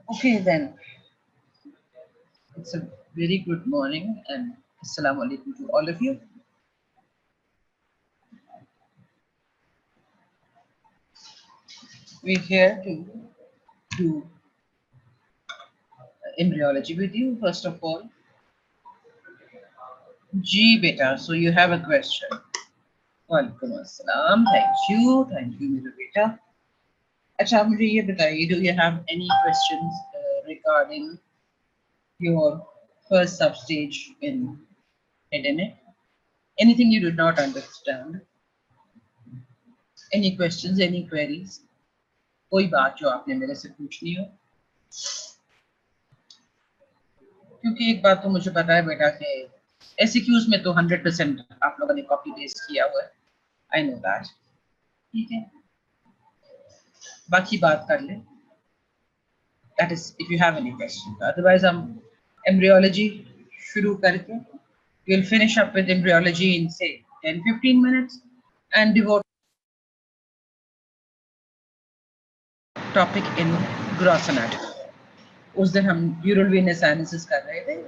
Okay, then. It's a very good morning and assalamu alaikum to all of you. We're here to do embryology with you. First of all, G beta. So you have a question. Walaikum assalam. Thank you, मेरे बेटा. अच्छा मुझे ये बताइए, do you have any questions regarding your first substage in head and neck? Anything you did not understand? Any questions, any queries? कोई बात जो आपने मेरे से पूछनी हो? क्योंकि एक बात तो मुझे पता है बेटा कि एसक्यूज में तो 100% आप लोगों ने कॉपी पेस्ट किया हुआ है. I know that. ठीक है, बाकी बात कर लें. That is, if you have any questions. Otherwise, हम embryology शुरू करके we'll finish up with embryology in say 10-15 minutes and devote topic in gross anatomy. उस दिन हम dural venous sinuses कर रहे थे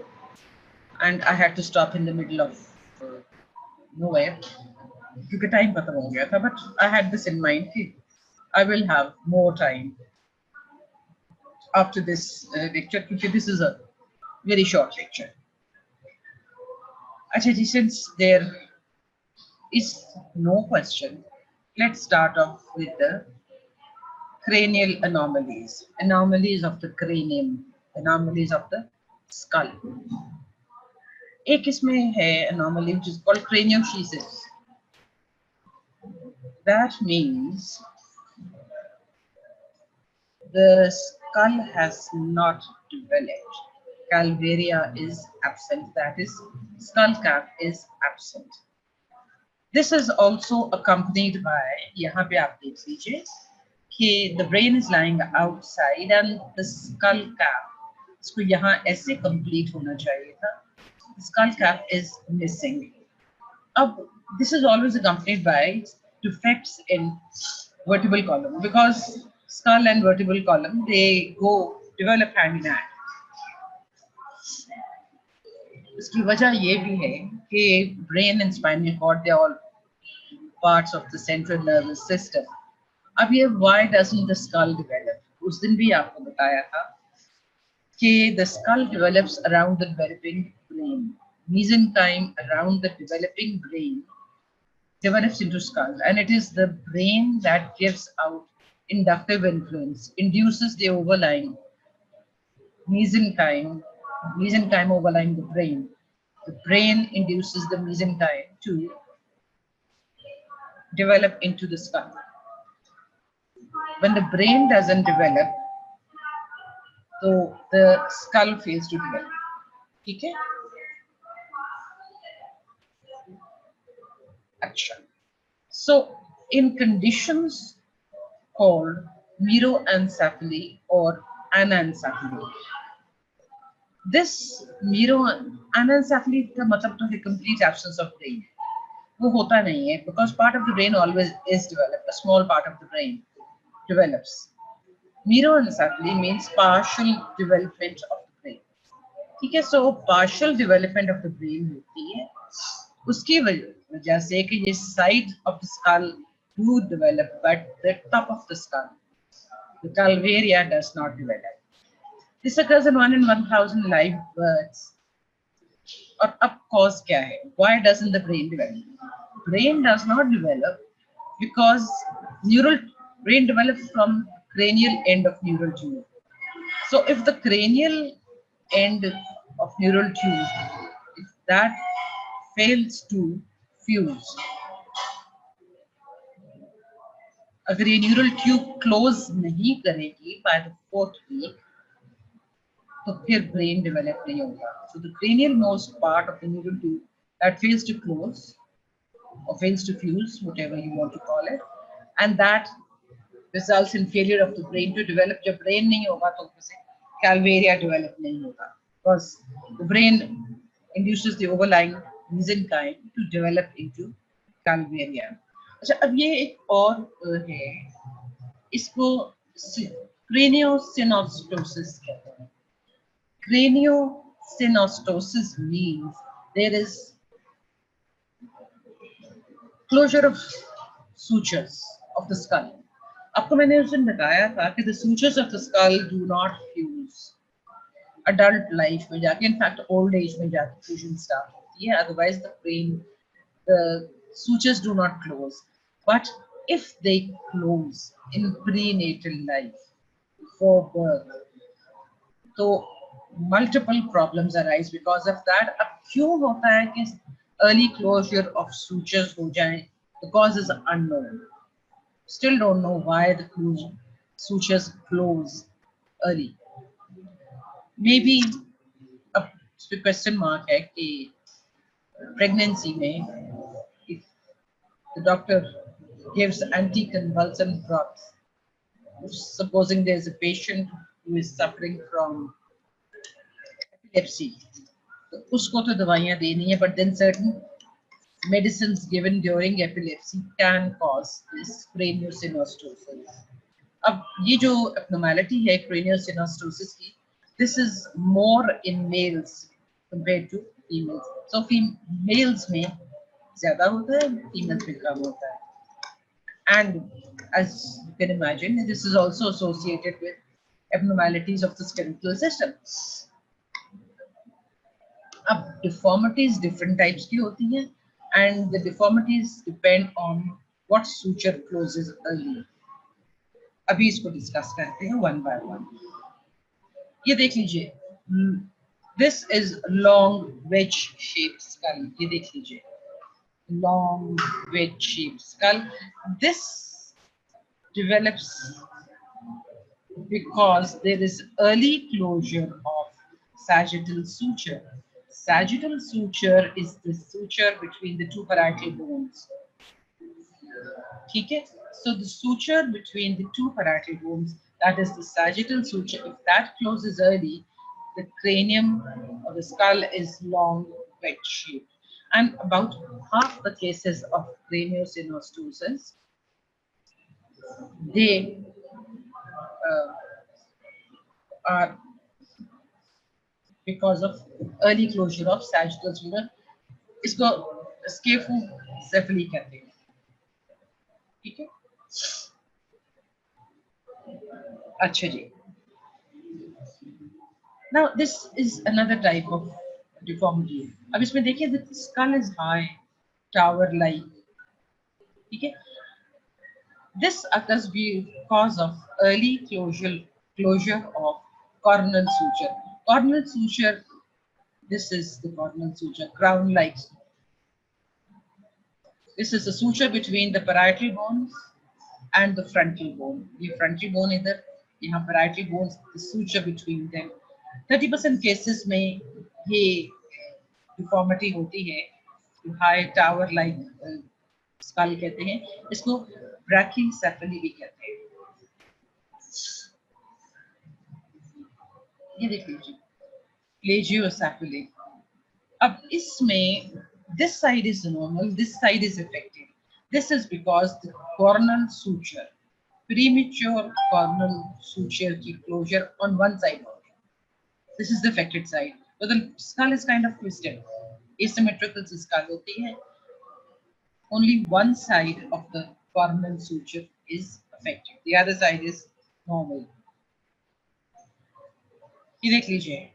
and I had to stop in the middle of nowhere क्योंकि time खत्म हो गया था. But I had this in mind कि I will have more time after this lecture because this is a very short lecture. Actually, since there is no question, let's start off with the cranial anomalies of the cranium, anomalies of the skull. एक इसमें है anomaly which is called cranioschisis. That means the skull has not developed. Calvaria is absent, that is, skull cap is absent. This is also accompanied by, यहाँ पे आप देख लीजिए कि the brain is lying outside and the skull cap, इसको यहाँ ऐसे complete होना चाहिए था. The skull cap is missing. अब this is always accompanied by defects in vertebral column because skull and vertebral column, they go develop hand in hand. इसकी वजह ये भी है कि brain and spinal cord, they are all parts of the central nervous system. अब ये why doesn't the skull develop? उस दिन भी आपको बताया था कि the skull develops around the developing brain. Mesenchyme around the developing brain develops into skull, and it is the brain that gives out inductive influence, induces the overlying mesenchyme overlying the brain. The brain induces the mesenchyme to develop into the skull. When the brain doesn't develop, so the skull fails to develop. Okay? Acha. So, in conditions called microencephaly or anencephaly, this anencephaly का मतलब तो है complete absence of brain. वो होता नहीं है because part of the brain always is developed. A small part of the brain develops. Microencephaly means partial development of the brain. ठीक है, so partial development of the brain होती है उसकी वजह से कि ये side of the skull do develop, but the top of the skull, the calvaria, does not develop. This occurs in 1 in 1,000 live births. और अब cause क्या है? Why doesn't the brain develop? Brain does not develop because brain develops from cranial end of neural tube. So if the cranial end of neural tube, if that fails to fuse, अगर ये neural tube close नहीं करेगी by the 4th week, तो फिर brain develop नहीं होगा. So the cranial most part of the neural tube that fails to close or fails to fuse, whatever you want to call it, and that results in failure of the brain to develop. जब brain नहीं होगा तो उसे calvaria develop नहीं होगा because the brain induces the overlying mesenchyme to develop into calvaria. अच्छा, अब ये एक और है, इसको craniosynostosis कहते हैं. Craniosynostosis means there is closure of sutures of the skull. आपको मैंने उस दिन बताया था कि the sutures of the skull do not fuse. Adult life में जाके, in fact old age में जाके fusion start होती है. Otherwise the brain, the sutures do not close. But if they close in prenatal life before birth, तो multiple problems arise because of that. अब क्यों होता है कि early closure of sutures हो जाए? The cause is unknown. Still don't know why the sutures close early. Maybe a question mark है कि pregnancy में if the doctor gives anticonvulsant drugs, supposing there is a patient who is suffering from epilepsy, तो उसको तो दवाइयाँ देनी है, but then certain medicines given during epilepsy can cause this craniosynostosis. अब ये जो abnormality है craniosynostosis की, this is more in males compared to females. So males में ज़्यादा होता है, females में कम होता है. And as you can imagine, this is also associated with abnormalities of the skeletal system. अब deformities different types की होती हैं, and the deformities depend on what suture closes early. अभी इसको discuss करते हैं one by one. ये देख लीजिए, this is long wedge shaped skull. ये देख लीजिए, long wedge shaped skull. This develops because there is early closure of sagittal suture. Sagittal suture is the suture between the two parietal bones. Okay? So the suture between the two parietal bones, that is the sagittal suture, if that closes early, the cranium or the skull is long, wedge shaped. And about half the cases of craniosynostosis, they are because of early closure of sagittal suture. इसको scaphocephaly कहते हैं. ठीक है? अच्छा जी. Now this is another type of deformity. अब इसमें देखिए, the skull is high, tower-like. ठीक है? This occurs because of early closure of coronal suture. Coronal suture, this is the coronal suture, crown-like. This is a suture between the parietal bones and the frontal bone. ये frontal bone इधर, यहाँ parietal bones, the suture between them. 30% cases में ये deformity होती है, high tower like skull कहते हैं, इसको brachycephaly भी कहते हैं. ये देख लीजिए, plagiocephaly. अब इसमें this side is normal, this side is affected. This is because the coronal suture, premature coronal suture की closure on one side only. This is the affected side. So the skull is kind of twisted. Asymmetrical skull होती है. Only one side of the coronal suture is affected. The other side is normal. ये देख लीजिए,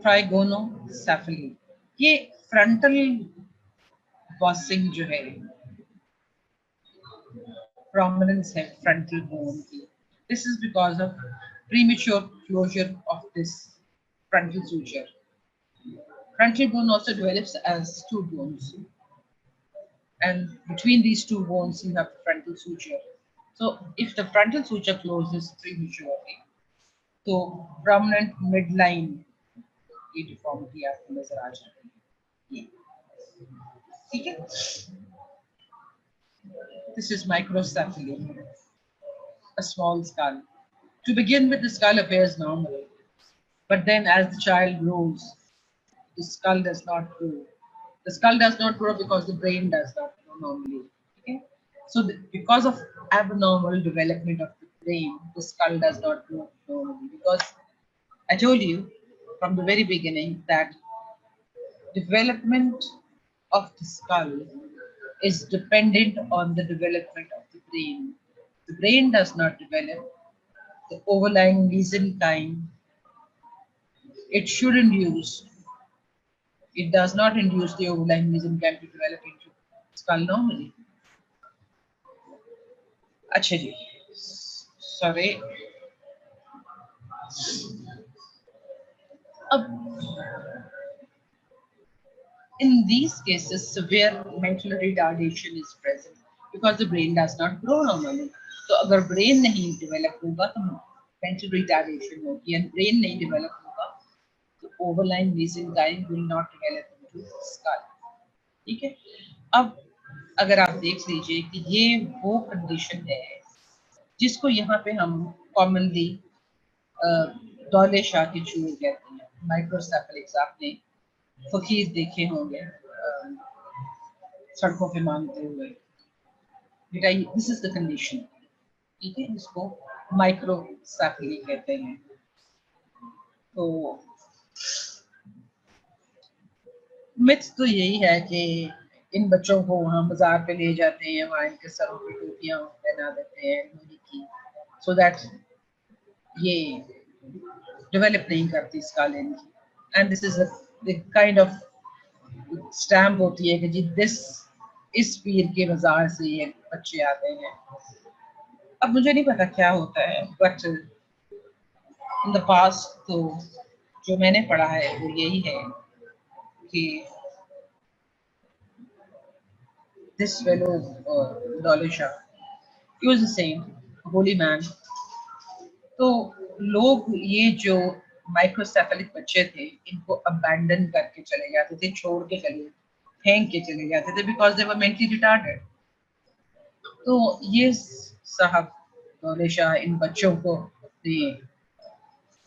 trigonocephaly. ये frontal bossing जो है, prominence है frontal bone की. This is because of premature closure of this frontal suture. Frontal bone also develops as two bones, and between these two bones you have frontal suture. So if the frontal suture closes prematurely, तो prominent midline ये deformity आपको नजर आ जाएगी. ठीक है? This is microcephaly, a small skull. To begin with, the skull appears normal, but then as the child grows, the skull does not grow. The skull does not grow because the brain does not grow normally. Okay? So, because of abnormal development of the brain, the skull does not grow normally. Because I told you from the very beginning that development of the skull is dependent on the development of the brain. The brain does not develop, the overlying mesenchyme, it should induce, it does not induce the overlying mesenchyme to develop into skull normally. अच्छा जी, sorry. In these cases, severe mental retardation is present because the brain does not grow normally. So, अगर brain नहीं develop होगा तो mental retardation होगी, and brain नहीं develop होगा तो overlying mesenchyme will not develop into skull. ठीक है? अब अगर आप देख लीजिए कि ये वो condition है जिसको यहाँ पे हम commonly दौले शाह की चूर कहते हैं, माइक्रोसेफेलिक्स. आपने फकीर देखे होंगे सड़कों पे मांगते हुए. बेटा दिस इज द कंडीशन. ठीक है, इसको माइक्रोसेफेली कहते हैं. तो मिथ तो यही है कि इन बच्चों को वहाँ बाजार पे ले जाते हैं, वहाँ इनके सरों पे टोपियां पहना देते हैं लोहे की, सो दैट ये डेवलप नहीं करती स्काल इनकी. And this is the kind of stamp होती है कि जी इस पीर के बाजार से ये बच्चे आते हैं. अब मुझे नहीं पता क्या होता है, बट इन द पास्ट तो जो मैंने पढ़ा है वो यही है कि this fellow Daule Shah, he was the same holy man. तो लोग ये जो माइक्रोसेफेलिक बच्चे थे इनको अबैंडन करके चले जाते थे, छोड़ के फेंक के चले जाते थे, because they were mentally retarded. तो ये साहब दौले शाह इन बच्चों को अपने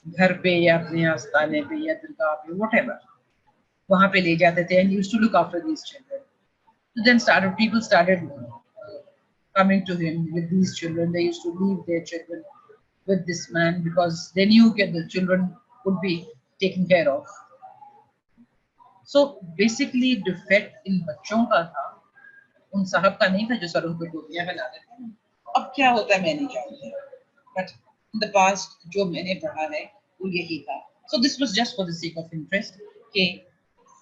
घर पे या अपने आस्थाने पे या दरगाह पे व्हाटएवर वहां पे ले जाते थे, and used to look after these children. So then people started coming to him with these children. They used to leave their children with this man because they knew that the children would be taken care of. So basically defect in बच्चों का था, उन साहब का नहीं था जो सरों पे टोपियां बना देते हैं. अब क्या होता है मैं नहीं जानती, but in the past जो मैंने पढ़ा है वो यही था. So this was just for the sake of interest. Okay,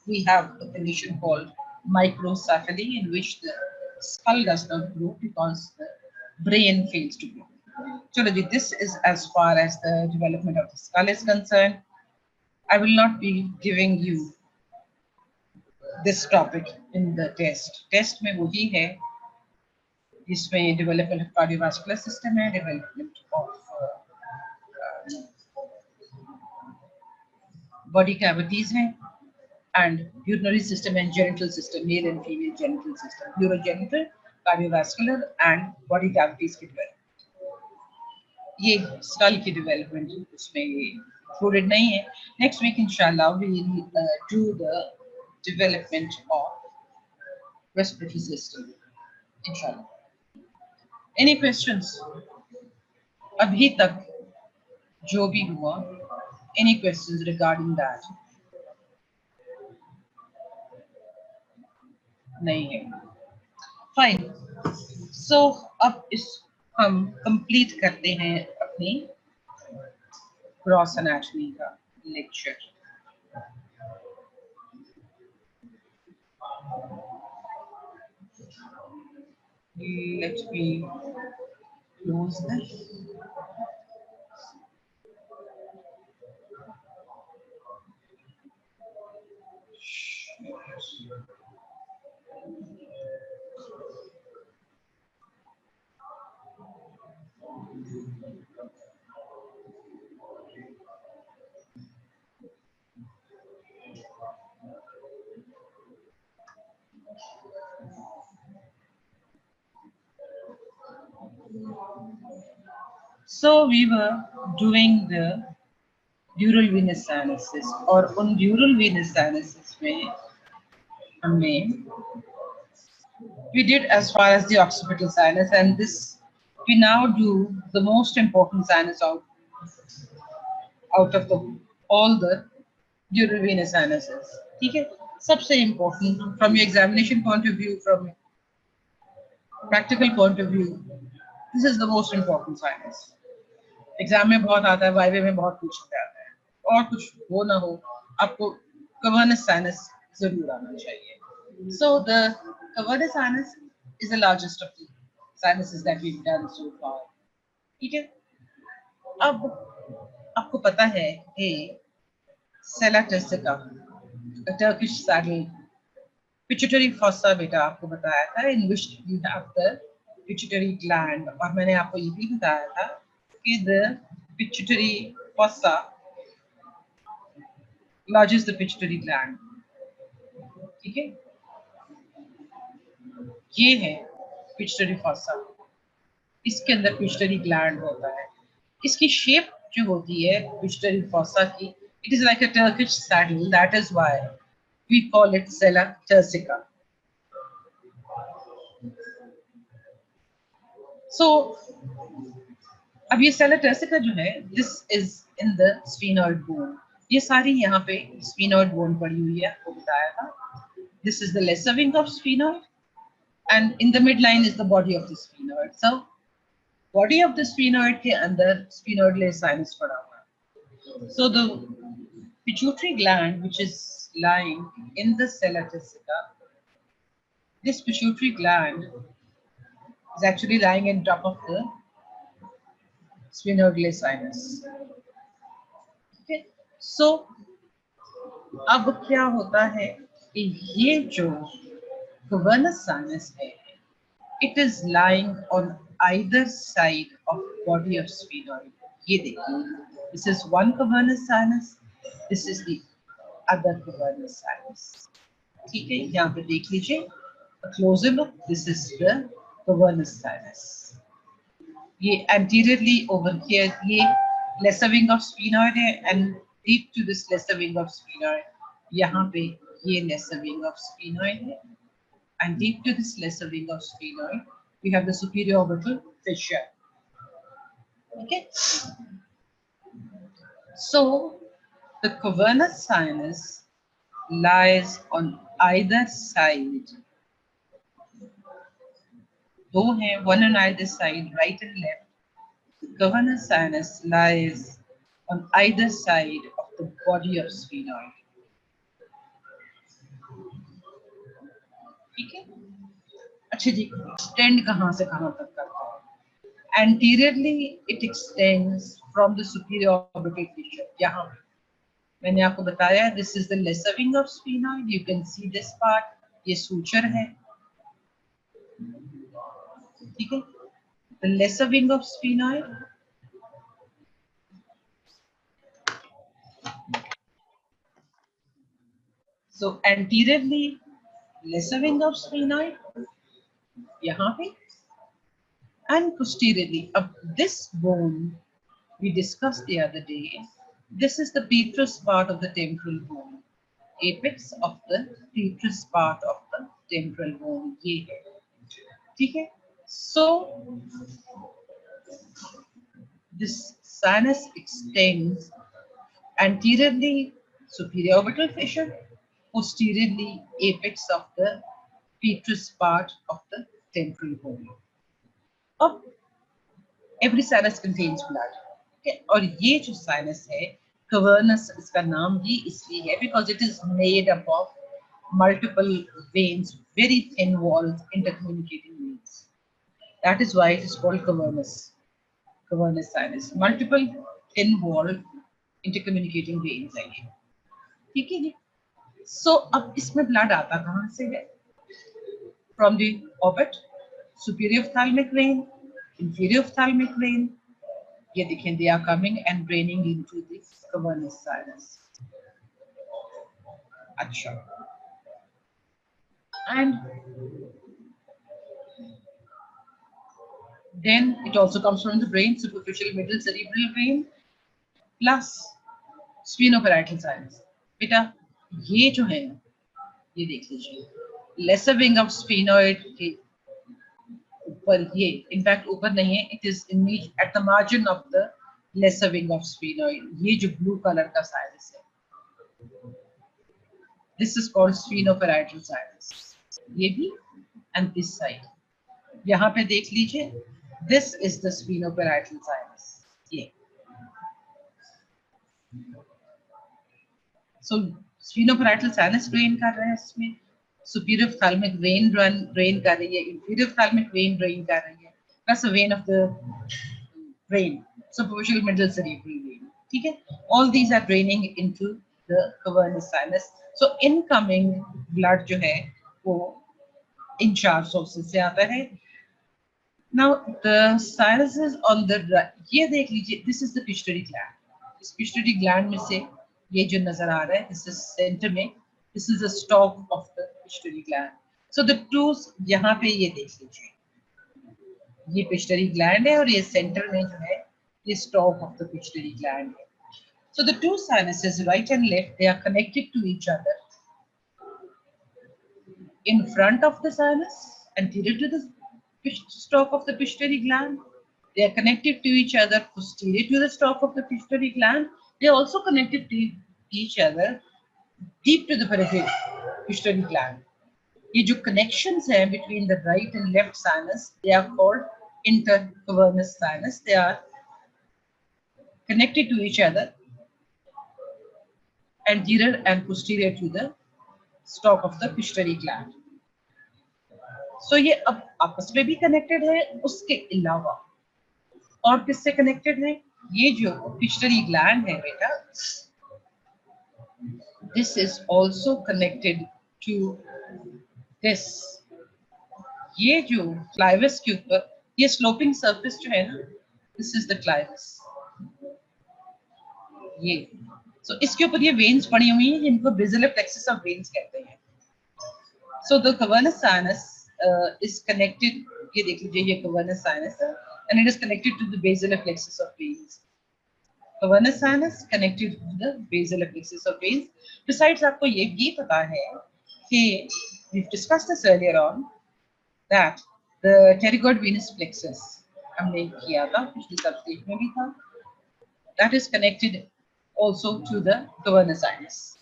we have a condition called microcephaly in which the skull does not grow because the brain fails to grow. So this is as far as the development of the skull is concerned. I will not be giving you this topic in the test. Test में वही है जिसमें development of cardiovascular system है, development of body cavities हैं, and urinary system and genital system, male and female genital system, urogenital, cardiovascular and body cavities की development. ये skull की development उसमें included नहीं है. Next week inshallah we will do the development of respiratory system inshallah. Any questions? अभी तक जो भी हुआ, any questions regarding that? नहीं है. Fine. So अब इस हम complete करते हैं अपनी gross anatomy का lecture. Let me close this. So we were doing the dural venous sinuses और उन dural venous sinuses में हमने we did as far as the occipital sinus, and this we now do the most important sinus out of the all the dural venous sinuses. ठीक है, सबसे important from your examination point of view, from practical point of view, this is the most important sinus. Exam में बहुत आता है, वाइवे में बहुत पूछा जाता है, और कुछ हो ना हो आपको cavernous sinus जरूर आना चाहिए. So the cavernous sinus is the largest of the sinuses that we've done so far. ठीक है, अब आपको पता है कि sella turcica, a Turkish saddle, pituitary fossa बेटा आपको बताया था, in which you have the pituitary gland, और मैंने आपको ये भी बताया था कि the pituitary fossa lodges the pituitary gland. ठीक है, ये है pituitary fossa, इसके अंदर pituitary gland होता है. इसकी शेप जो होती है pituitary fossa की, it is like a Turkish saddle. That is why we call it sella turcica. So अब ये sella turcica जो है, this is in the sphenoid bone. ये सारी यहाँ पे sphenoid bone पड़ी हुई है, आपको बताया था. This is the lesser wing of sphenoid, and in the midline is the body of the sphenoid. So body of the sphenoid के अंदर sphenoidal sinus पड़ा हुआ है. So the pituitary gland which is lying in the sella turcica, this pituitary gland is actually lying on top of the sphenoidal sinus. Okay, so अब क्या होता है कि ये जो cavernous sinus है, it is lying on either side of body of sphenoid. ये देखिए, this is one cavernous sinus, this is the other cavernous sinus. ठीक है, यहाँ पे देख लीजिए, a closer look, this is the cavernous sinus. ये anteriorly over here, ये lesser wing of sphenoid है, and deep to this lesser wing of sphenoid, यहाँ पे ये lesser wing of sphenoid है, and deep to this lesser wing of sphenoid, we have the superior orbital fissure. Okay, so the cavernous sinus lies on either side. दो हैं, one on either side, right and left. The cavernous sinus lies on either side of the body of sphenoid. ठीक है, अच्छा जी, extend कहाँ से कहाँ तक करता है? Anteriorly, it extends from the superior orbital fissure, यहाँ पे. मैंने आपको बताया this is the lesser wing of sphenoid. You can see this part. ये सूचर है, ठीक है. The lesser wing of sphenoid. So anteriorly lesser wing of sphenoid यहाँ पे, and posteriorly of this bone we discussed the other day. This is the petrous part of the temporal bone. Apex of the petrous part of the temporal bone ये है, ठीक है. So this sinus extends anteriorly superior orbital fissure, posteriorly apex of the petrous part of the temporal bone. अब every sinus contains blood. Okay? और ये जो sinus है, cavernous, इसका नाम ही इसलिए है because it is made up of multiple veins, very thin walls, intercommunicating veins. That is why it is called cavernous. Cavernous sinus. Multiple thin walled intercommunicating veins है ये. ठीक है जी. So अब इसमें blood आता कहाँ से है? From the orbit, superior ophthalmic vein, inferior ophthalmic vein. ये देखें, they are coming and draining into the cavernous sinus. अच्छा. And then it also comes from the brain, superficial middle cerebral vein plus sphenoparietal sinus. बेटा ये जो है ये देख लीजिए, lesser wing of sphenoid के ऊपर ये, इनफैक्ट ऊपर नहीं है, it is in at the margin of the lesser wing of sphenoid. ये जो blue color का sinus है, this is called sphenoparietal sinus. ये भी and this side. यहाँ पे देख लीजिए, this is the sphenoparietal sinus. ये. So sphenoparietal sinus drain कर रहा है इसमें, superior ophthalmic vein drain कर रही है, inferior ophthalmic vein drain कर रही है, plus a vein of the brain, superficial middle cerebral vein. ठीक है? All these are draining into the cavernous sinus. So incoming blood जो है वो इन चार sources से आता है. Now the sinuses on the right, ये देख लीजिए, this is the pituitary gland. इस pituitary gland में से ये जो नजर आ रहा है, this is center में, this is the stalk of the pituitary gland. So the two यहाँ पे ये देख लीजिए, ये pituitary gland है और ये center में जो है ये stalk of the pituitary gland है. So the two sinuses, right and left, they are connected to each other. In front of the sinus, anterior to the stalk of the pituitary gland, they are connected to each other posterior to the stalk of the pituitary gland. They are also connected to each other deep to the pituitary gland. ये जो connections हैं between the right and left sinus, they are called intercavernous sinus. They are connected to each other anterior and posterior to the stalk of the pituitary gland. So ये अब आपस में भी connected है, उसके अलावा और किससे connected है? ये जो pituitary gland है बेटा, this is also connected to this. ये जो clivus के ऊपर ये sloping surface जो है ना, this is the clivus. ये so इसके ऊपर ये veins पड़ी हुई हैं जिनको basilar plexus of veins कहते हैं. So the cavernous sinus is connected. ये देख लीजिए, ये cavernous sinus है and it is connected to the basilar plexus of veins. Cavernous sinus connected to the basilar plexus of veins. Besides आपको ये भी पता है कि we've discussed this earlier on that the pterygoid venous plexus हमने किया था, पिछली substage में भी था, that is connected also to the cavernous sinus.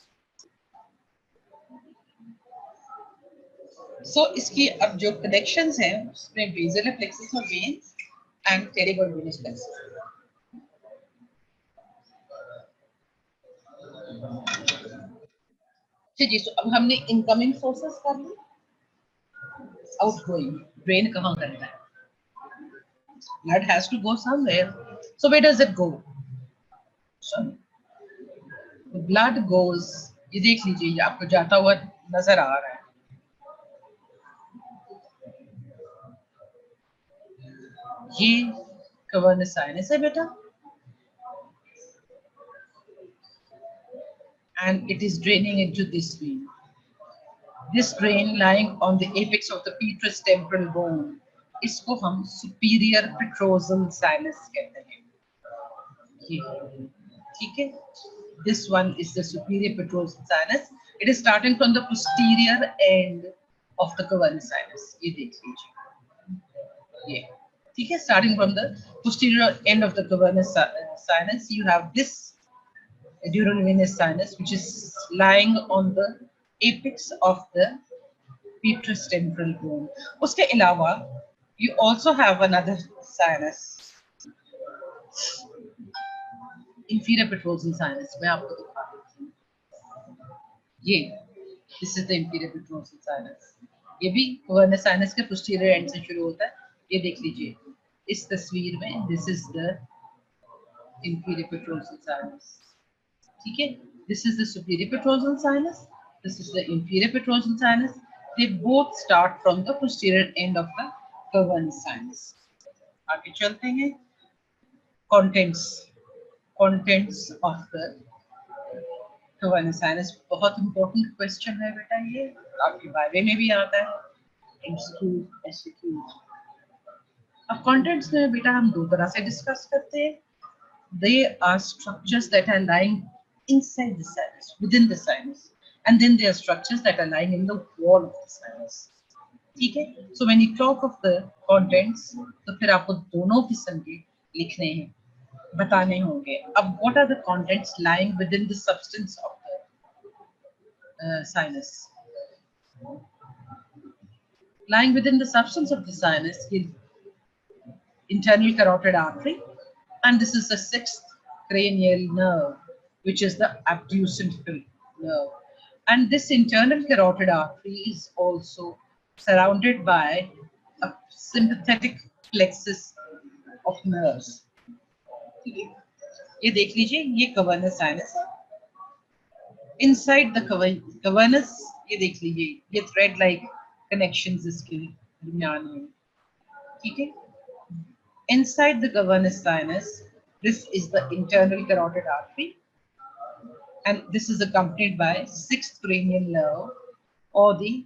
So इसकी अब जो connections हैं उसमें basilar plexus of veins and pterygoid venous plexus. जी, तो अब हमने इनकमिंग सोर्सेस कर ली, आउटगोइंग ड्रेन कहाँ करना है? Blood has to go somewhere. So where does it go? Sorry. Blood goes, ये देख लीजिए, ये आपको जाता हुआ नजर आ रहा है। ये cavernous sinus है बेटा, and it is draining into this vein. This drain lying on the apex of the petrous temporal bone, इसको हम superior petrosal sinus कहते हैं। ये ठीक है, this one is the superior petrosal sinus. It is starting from the posterior end of the cavernous sinus. ये देख लीजिए, ये ठीक है, starting from the posterior end of the cavernous sinus, you have this dural venous sinus, which is lying on the apex of the petrous temporal bone. उसके अलावा you also have another sinus, inferior petrosal sinus. मैं आपको दिखा देती हूँ, ये this is the inferior petrosal sinus. ये भी cavernous sinus के posterior end से शुरू होता है। ये देख लीजिए इस तस्वीर में, this is the inferior petrosal sinus, ठीक है, this is the superior petrosal sinus, this is the inferior petrosal sinus. They both start from the posterior end of the cavernous sinus. आगे चलते हैं, contents of the cavernous sinus, बहुत important question है बेटा, ये आपके बारे में भी आता है, MCQ, SCQ। अब contents में बेटा हम दो तरह से डिस्कस करते हैं। They are structures that are lying inside the sinus, within the sinus, and then there are structures that are lying in the wall of the sinus. ठीक है, so when you talk of the contents, तो फिर आपको दोनों किस्म के लिखने हैं, बताने होंगे। अब what are the contents lying within the substance of the sinus? Lying within the substance of the sinus is internal carotid artery, and this is the sixth cranial nerve, which is the abducent nerve. And this internal carotid artery is also surrounded by a sympathetic plexus of nerves. ये देख लीजिए, ये cavernous sinus है। Inside the cavernous, ये देख लीजिए, ये thread-like connections इसके दरमियान में, ठीक है। Inside the cavernous sinus, this is the internal carotid artery, and this is accompanied by sixth cranial nerve or the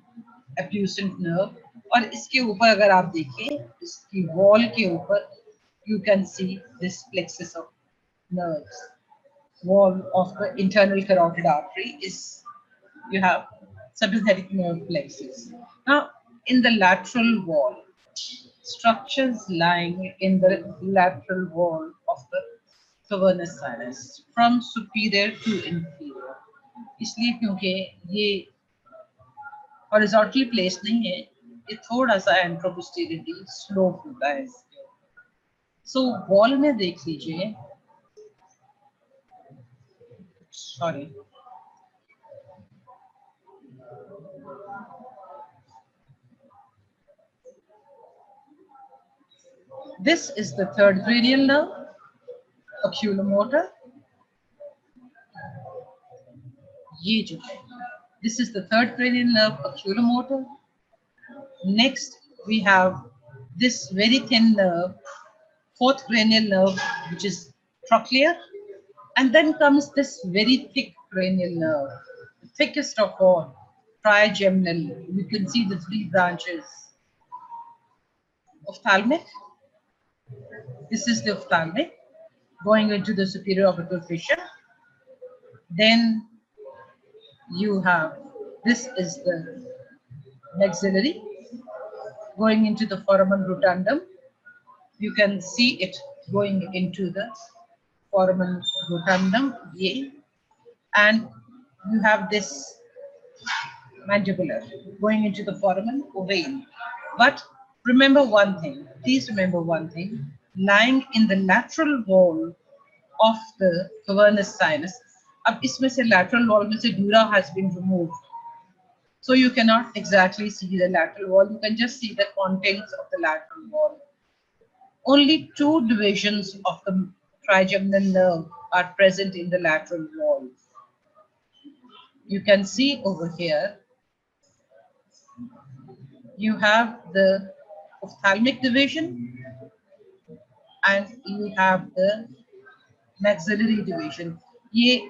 abducent nerve. और इसके ऊपर अगर आप देखिए, इसकी wall के ऊपर you can see this plexus of nerves. Wall of the internal carotid artery is, you have sympathetic nerve plexus. Now, in the lateral wall, structures lying in the lateral wall of the cavernous sinus from superior to inferior. इसलिए क्योंकि ये horizontally placed नहीं है, ये थोड़ा सा anteroposteriorly slope होता है इसके। So wall में देख लीजिए, sorry, this is the third cranial nerve, oculomotor. ये जो है, this is the third cranial nerve, oculomotor. Next, we have this very thin nerve, fourth cranial nerve, which is trochlear, and then comes this very thick cranial nerve, the thickest of all, trigeminal. You can see the three branches. Ophthalmic. This is the ophthalmic, going into the superior orbital fissure. Then you have, this is the maxillary, going into the foramen rotundum. You can see it going into the foramen rotundum, and you have this mandibular going into the foramen ovale. But remember one thing, please remember one thing, lying in the lateral wall of the cavernous sinus. अब इसमें से lateral wall में से dura has been removed, so you cannot exactly see the lateral wall. You can just see the contents of the lateral wall. Only two divisions of the trigeminal nerve are present in the lateral wall. You can see over here, you have the ophthalmic division and you have the maxillary division. ये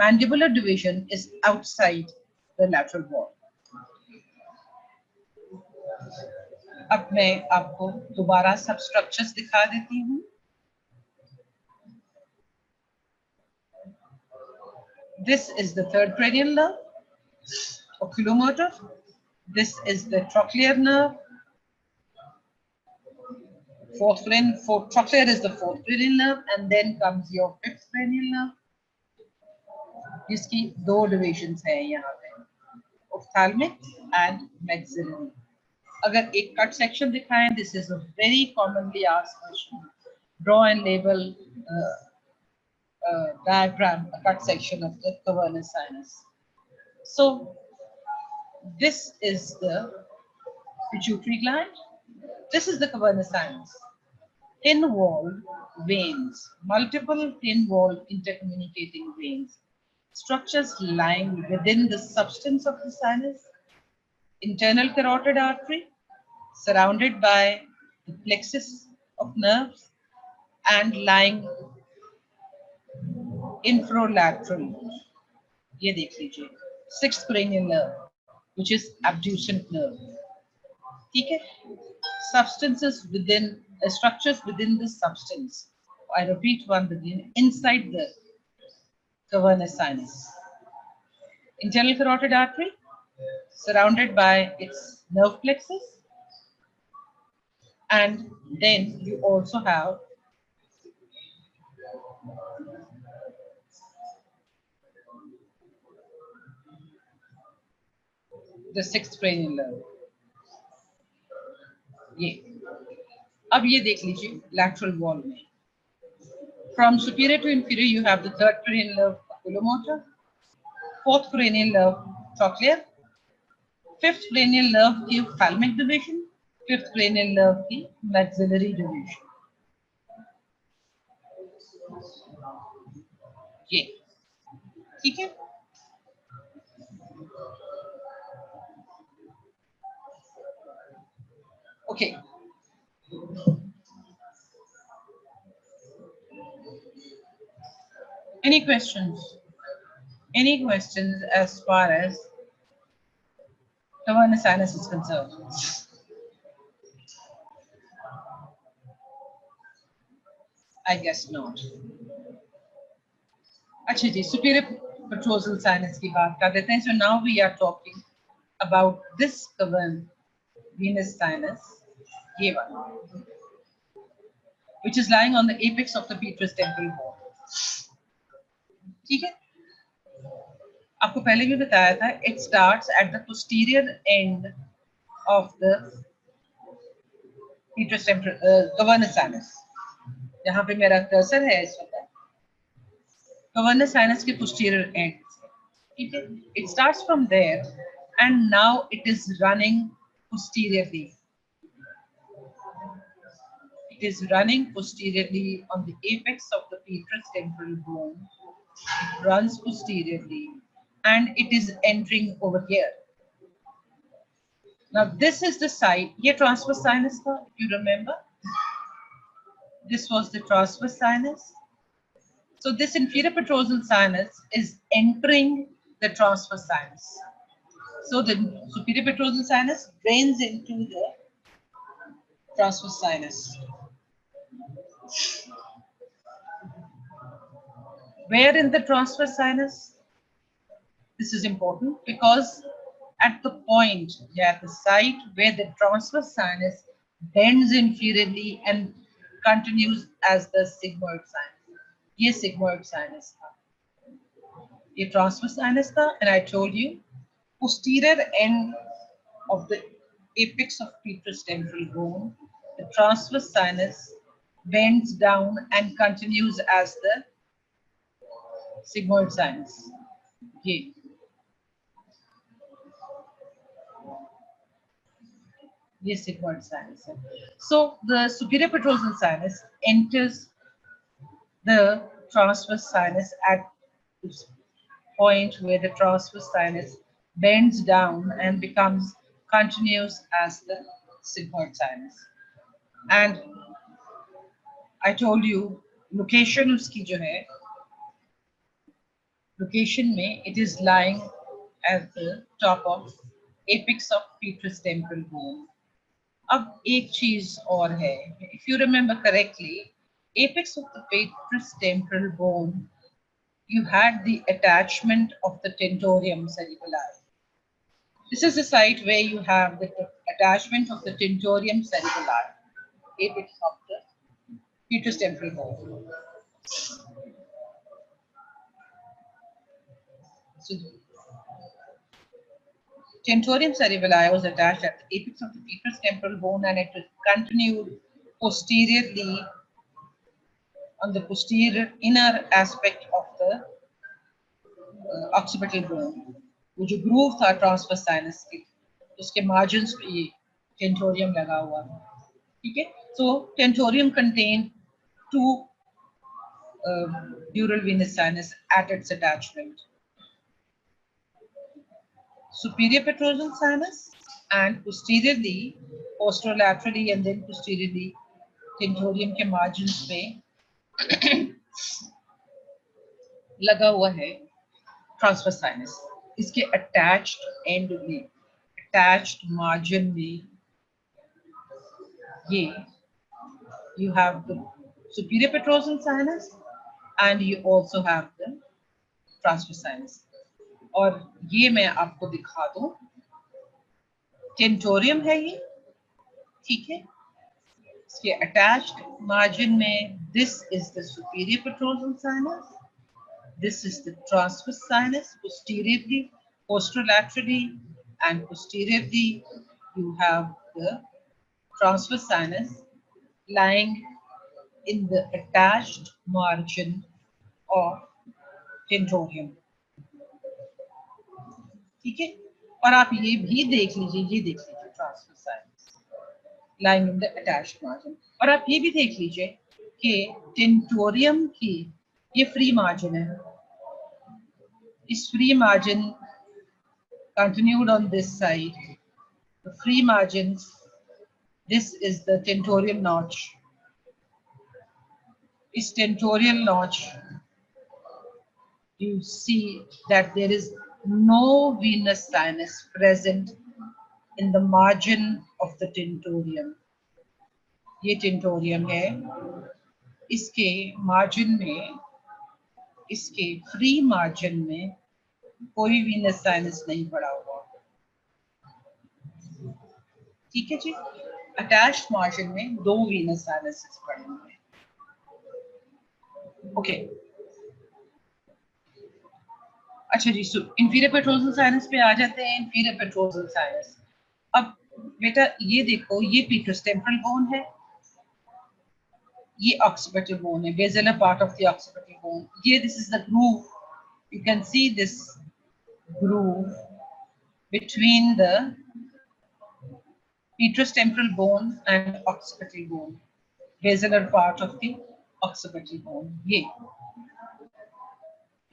mandibular division is outside the lateral wall. अब मैं आपको दोबारा सब structures दिखा देती हूँ. This is the third cranial nerve, oculomotor. This is the trochlear nerve. Trochlear is the fourth cranial nerve, and then comes your fifth cranial nerve. जिसकी दो divisions हैं यहाँ पे, ophthalmic and maxillary. अगर एक cut section दिखाएं, this is a very commonly asked question. Draw and label diagram, a cut section of the cavernous sinus. So this is the pituitary gland. This is the cavernous sinus. Thin-walled veins, multiple thin-walled intercommunicating veins, structures lying within the substance of the sinus, internal carotid artery, surrounded by the plexus of nerves, and lying infralateral. ये देख लीजिए, sixth cranial nerve, which is abducent nerve. ठीक है? Substances within, structures within the substance. I repeat once again, inside the cavernous sinus. Internal carotid artery, surrounded by its nerve plexus, and then you also have the sixth cranial nerve. ये अब ये देख लीजिए lateral wall में. From superior to inferior, you have the third cranial nerve, oculomotor, fourth cranial nerve, trochlear, fifth cranial nerve की ophthalmic division, fifth cranial nerve की maxillary division. ये ठीक है? Okay. Any questions? Any questions as far as cavernous sinus is concerned? I guess not. अच्छा जी, superior petrosal sinus की बात कर देते हैं. So now we are talking about this cavernous sinus, ये वाला, which is lying on the apex of the petrous temporal bone. ठीक है? आपको पहले भी बताया था, it starts at the posterior end of the petrous temporal cavernous sinus. जहाँ पे मेरा कर्सर है इस वक्त, cavernous sinus के posterior end. ठीक है? It starts from there and now it is running posteriorly. It is running posteriorly on the apex of the petrous temporal bone. It runs posteriorly and it is entering over here. Now this is the site. ये transverse sinus था, if you remember. This was the transverse sinus. So this inferior petrosal sinus is entering the transverse sinus. So the superior petrosal sinus drains into the transverse sinus. Where in the transverse sinus? This is important because at the point, at the site where the transverse sinus bends inferiorly and continues as the sigmoid sinus. ये sigmoid sinus था. ये transverse sinus था, and I told you, posterior end of the apex of petrous temporal bone, the transverse sinus bends down and continues as the sigmoid sinus. ये sigmoid sinus. So the superior petrosal sinus enters the transverse sinus at this point where the transverse sinus bends down and becomes continuous as the sigmoid sinus. And I told you location uski jo hai, location mein it is lying at the top of apex of petrous temporal bone. अब एक चीज और है, if you remember correctly, apex of the petrous temporal bone, you had the attachment of the tentorium cerebelli. This is the site where you have the attachment of the tentorium cerebelli, apex of the petrous temporal bone. So, tentorium cerebelli was attached at the apex of the petrous temporal bone, and it continued posteriorly on the posterior inner aspect of the occipital bone. वो जो groove था transverse sinus के, उसके margins पे ये tentorium लगा हुआ था. ठीक है. So tentorium contain two dural venous sinus at its attachment. Superior petrosal sinus and posteriorly, posterolaterally and then posteriorly, tentorium के margins पे लगा हुआ है transverse sinus. इसके attached end में, attached margin में, ये you have the superior petrosal sinus and you also have the transverse sinus. और ये मैं आपको दिखा दूं, टेंटोरियम है ये, ठीक है. इसके अटैच्ड मार्जिन में this is the superior petrosal sinus, this is the transverse sinus. Posteriorly, posterolaterally and posteriorly you have the transverse sinus lying in the attached margin of tentorium. ठीक है. और आप ये भी देख लीजिए, ये देख लीजिए transverse sinus lying in the attached margin. और आप ये भी देख लीजिए कि टेंटोरियम की ये फ्री मार्जिन है. इस free margin continued on this side, the free margins, this is the tentorial notch. Is tentorial notch, you see that there is no venous sinus present in the margin of the tentorium. ये tentorium है, इसके margin में, इसके free margin में कोई venous sinus नहीं पड़ा हुआ. ठीक है जी. Attached margin में दो venous sinuses पड़े हुए. Okay. अच्छा जी. सो inferior petrosal sinus पे आ जाते हैं. inferior petrosal sinus. अब बेटा ये देखो, ये petrous temporal bone है, ये occipital bone है, basilar part of the occipital bone. ये this is the groove. You can see this groove between the petrous temporal bone and occipital bone, basilar part of the occipital bone. ये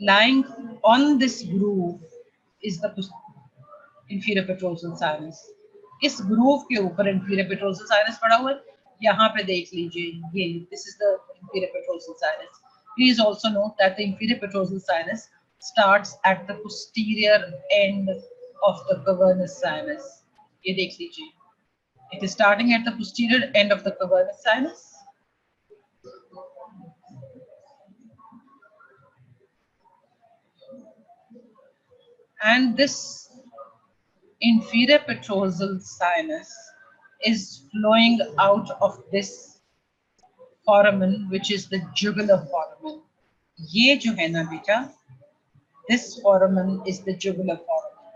lying on this groove is the inferior petrosal sinus. इस groove के ऊपर inferior petrosal sinus पड़ा हुआ है. यहाँ पे देख लीजिए, ये this is the inferior petrosal sinus. Please also note that the inferior petrosal sinus starts at the posterior end of the cavernous sinus. ये देख लीजिए. It is starting at the posterior end of the cavernous sinus. And this inferior petrosal sinus is flowing out of this foramen, which is the jugular foramen. ये जो है ना बेटा, this foramen is the jugular foramen,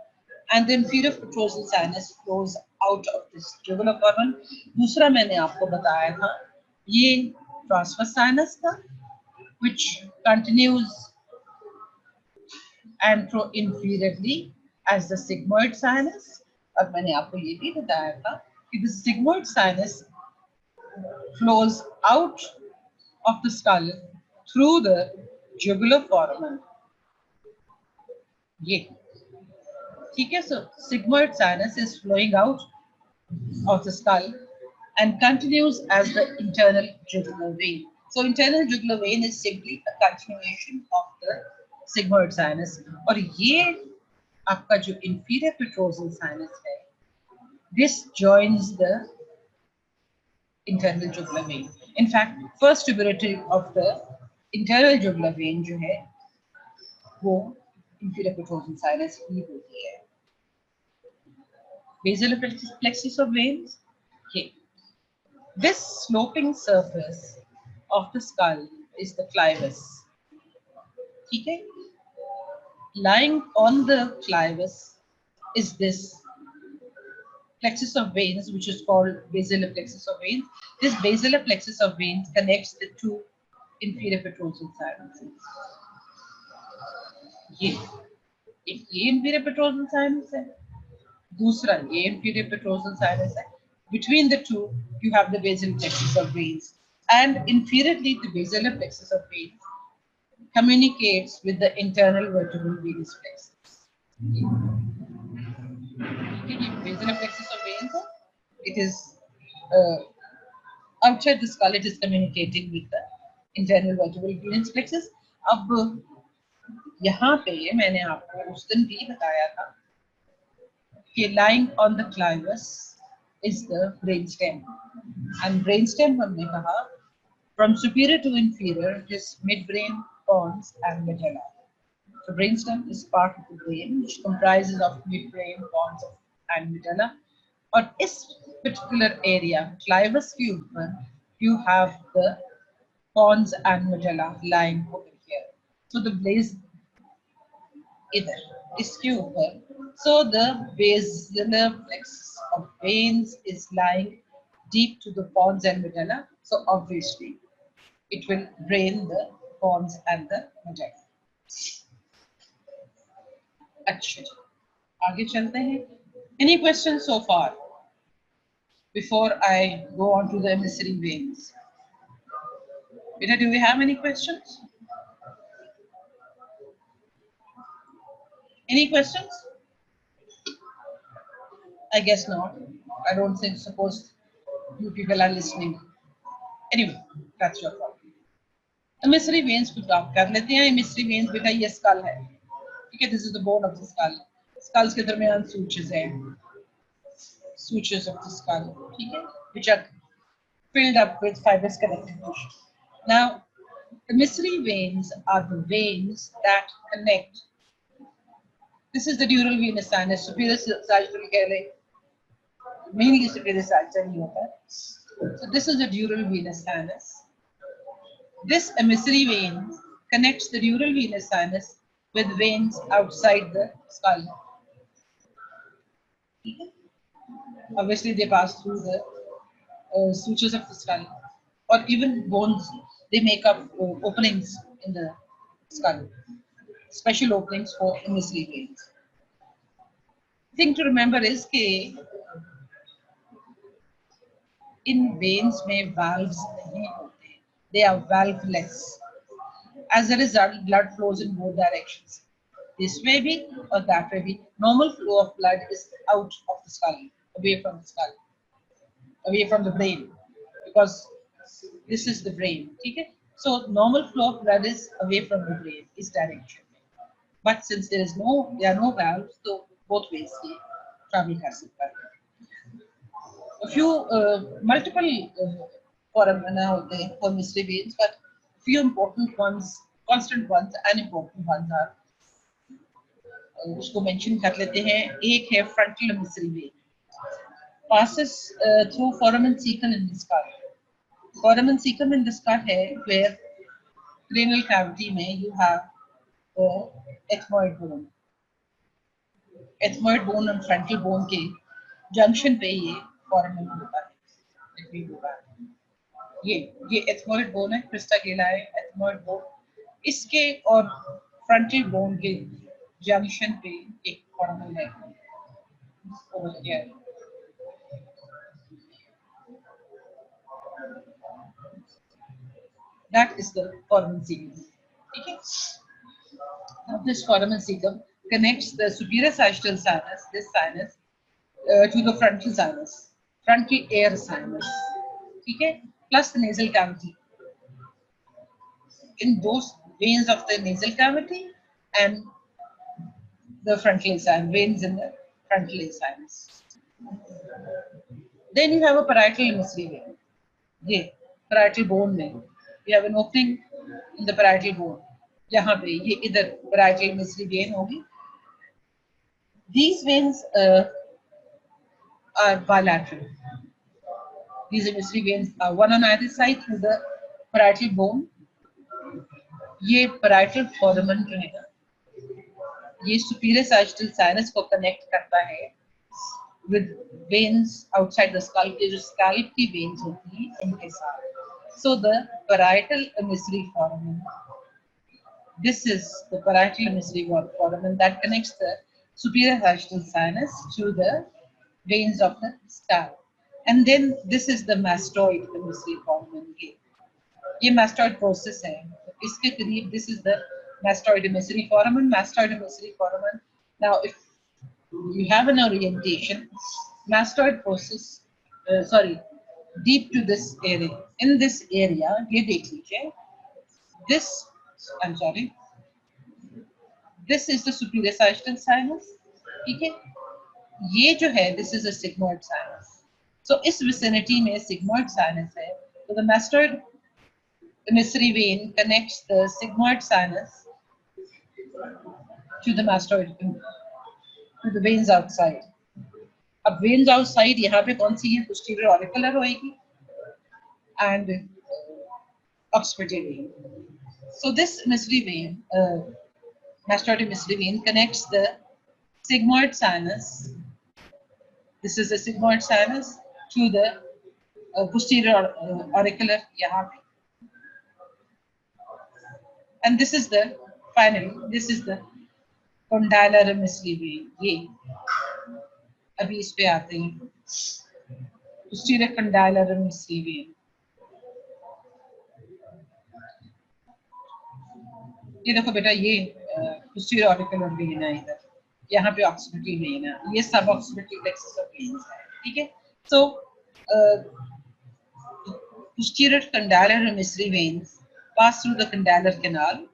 and the inferior petrosal sinus flows out of this jugular foramen. दूसरा मैंने आपको बताया था, ये transverse sinus था, which continues antro-inferiorly as the sigmoid sinus. और मैंने आपको ये भी बताया था कि the sigmoid sinus flows out of the skull through the jugular foramen. ये ठीक है. So sigmoid sinus is flowing out of the skull and continues as the internal jugular vein. So internal jugular vein is simply a continuation of the sigmoid sinus. और ये आपका जो inferior petrosal sinus है, this joins the internal jugular vein. In fact, first tributary of the internal jugular vein जो है वो inferior petrosal sinus ही होती है. Basal plexus of veins. Okay. This sloping surface of the skull is the clivus. Okay? Lying on the clivus is this plexus of veins, which is called basilar plexus of veins. This basilar plexus of veins connects the two inferior petrosal sinuses. एक ये inferior petrosal sinus है, दूसरा ये inferior petrosal sinus है. Between the two, you have the basal plexus of veins, and inferiorly the basilar plexus of veins communicates with the internal vertebral venous plexus. Basilar plexus of veins, it is outside the skull. It is communicating with the internal vertebral venous plexus. अब यहाँ पे मैंने आपको उस दिन भी बताया था कि lying on the clivus is the brainstem, and brainstem हमने कहा from superior to inferior it is midbrain, pons and medulla. So brainstem is part of the brain which comprises of midbrain, pons and medulla. और इस particular area clivus के ऊपर you have the pons and medulla lying over here. So the blaze इधर इसके ऊपर. So the basilar plexus of veins is lying deep to the pons and medulla. So obviously it will drain the pons and the medulla. अच्छा, आगे चलते हैं. Any questions so far before I go on to the emissary veins? Peter, do we have any questions? Any questions? I guess not. I don't think, suppose you people are listening. Anyway, that's your problem. Emissary veins को आप कर लेते हैं. Emissary veins बेटा ये skull है. ठीक है, this is the bone of the skull. Skulls के दरमियान sutures हैं. Sutures of the skull. ठीक है, which are filled up with fibrous connective tissue. Now, emissary veins are the veins that connect. This is the dural venous sinus, superior sagittal कह ले. Mainly superior sagittal नहीं होता. So this is the dural venous sinus. This emissary vein connects the dural venous sinus with veins outside the skull. Obviously, they pass through the sutures of the skull, or even bones. They make up openings in the skull, special openings for emissary veins. Thing to remember is that in veins में valves नहीं होते. They are valveless. As a result, blood flows in both directions. This way be or that way be. Normal flow of blood is out of the skull, away from the skull, away from the brain, because this is the brain. Okay? So normal flow of blood is away from the brain, is direction. But since there are no valves, so both ways ये travel कर सकता है. A few multiple phenomena होते हैं for emissary veins, but few important ones, constant ones, and important ones are उसको mention कर लेते हैं. एक है frontal emissary vein, passes through foramen cecum in the skull. Foramen cecum in the skull है where cranial cavity में you have ethmoid bone. Ethmoid bone and frontal bone के junction पे ये foramen होता है. Let me go back. ये ethmoid bone है, crista कहलाए ethmoid bone. इसके और frontal bone के junction पे एक foramen है. Over here. That is the foramen cecum. Okay. Now this foramen cecum connects the superior sagittal sinus, this sinus, to the frontal sinus, frontal air sinus, okay, plus the nasal cavity. In those veins of the nasal cavity and the frontal sinus, veins in the frontal sinus. Then you have a parietal emissary vein. Yeah, parietal bone में you have an opening in the parietal bone. यहाँ पे ये इधर parietal emissary vein होगी. These veins are bilateral. These emissary veins are one on either side through the parietal bone. ये parietal foramen जो है ना, ये superior sagittal sinus को connect करता है with veins outside the skull के जो scalp की veins होती हैं इनके साथ. So the parietal emissary foramen. This is the parietal emissary foramen that connects the superior sagittal sinus to the veins of the skull. And then this is the mastoid emissary foramen. ये mastoid process है. इसके करीब this is the mastoid emissary foramen. Mastoid emissary foramen. Now, if you have an orientation, mastoid process, deep to this area. In this area, ये देख लीजिए. This, I'm sorry. This is the superior sagittal sinus. ठीक है? ये जो है, this is a sigmoid sinus. So इस vicinity में sigmoid sinus है. So the mastoid emissary vein connects the sigmoid sinus to the mastoid, to the veins outside. अब veins outside यहाँ पे कौन सी है? Posterior auricular होएगी and occipital vein. So this emissary vein, mastoid emissary vein connects the sigmoid sinus. This is the sigmoid sinus to the posterior auricular यहाँ पे. And this is the finally, this is the condylar emissary vein. ये अभी इस पे आते हैं. Posterior condylar emissary vein. ये देखो बेटा, ये posterior auricular vein है इधर. यहाँ पे occipital vein है. ये सब occipital plexus of veins है. ठीक है? So posterior condylar emissary veins pass through the condylar canal.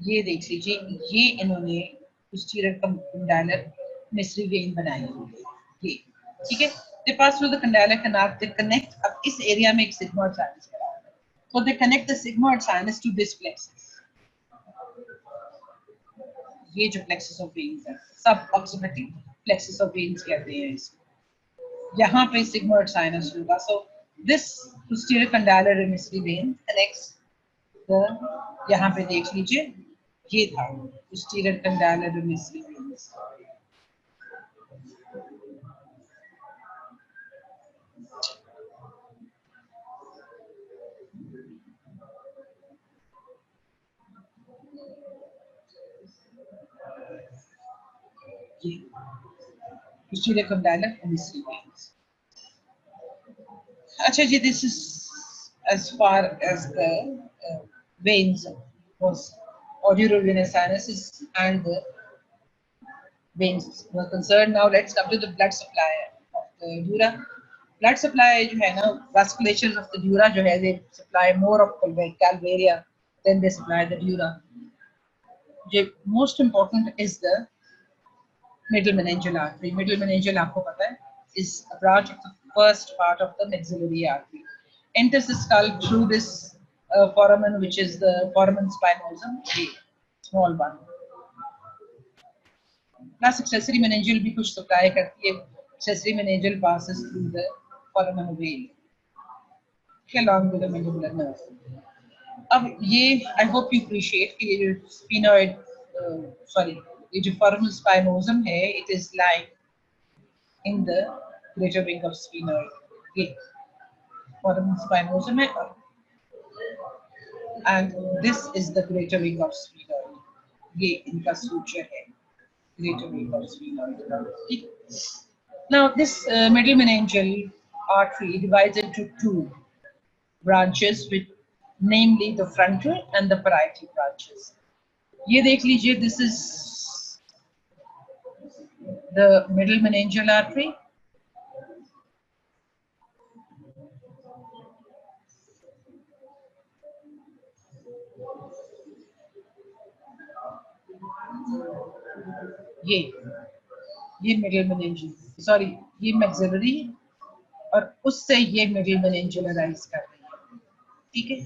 ये देख लीजिए, ये इन्होंने posterior condylar emissary vein बनाई है. ये ठीक है? They pass through the condylar canal. They connect. अब इस area में एक sigmoid sinus है. So they connect the sigmoid sinus to this plexus. ये जो plexus of veins है, सब occipital plexus of veins कहते हैं इसको. यहाँ पे sigmoid sinus होगा. So this posterior condylar emissary vein connects the, यहाँ पे देख लीजिए, ये था posterior condylar emissary veins. Posterior condylar emissary veins. अच्छा जी, this is as far as the veins was audiovenous sinuses and the veins were concerned. Now let's come to the blood supply of the dura. Blood supply जो है ना, vasculature of the dura जो है, they supply more of calvaria than they supply the dura. The most important is the middle meningeal artery. Middle meningeal आपको पता है is a branch of the first part of the maxillary artery. Enters the skull through this foramen, which is the foramen spinosum, the small one. Plus accessory meningeal भी कुछ supply करती है. Accessory meningeal passes through the foramen vein along with the mandibular nerve. अब ये I hope you appreciate कि ये जो sphenoid, ये जो foramen spinosum है, it is lying in the greater wing of sphenoid. ये foramen spinosum है, and this is the greater wing of sphenoid. ये इनका suture है, greater wing of sphenoid. Now this middle meningeal artery divides into two branches, with namely the frontal and the parietal branches. ये देख लीजिए, this is the middle meningeal artery. ये middle meningeal, sorry, ये maxillary और उससे ये middle meningeal arise कर रही है, ठीक है.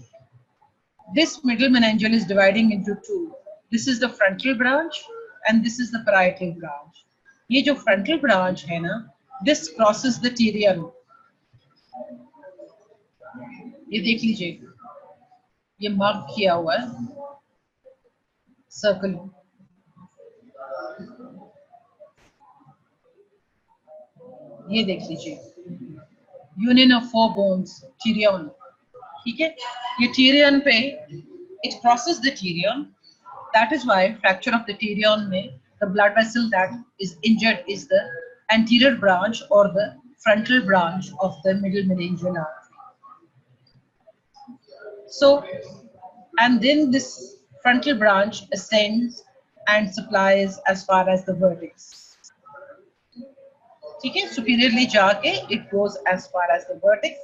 This middle meningeal is dividing into two. This is the frontal branch and this is the parietal branch. ये जो frontal branch है ना, this crosses the terion. ये देख लीजिए, ये मार्क किया हुआ है सर्कल. ये देख लीजिए, union of four bones, Tyrion, ठीक है. ये टीरियन पे it crosses the terion. That is why fracture of the terion में the blood vessel that is injured is the anterior branch or the frontal branch of the middle meningeal artery. So, and then this frontal branch ascends and supplies as far as the vertex. ठीक है, superiorly जाके it goes as far as the vertex.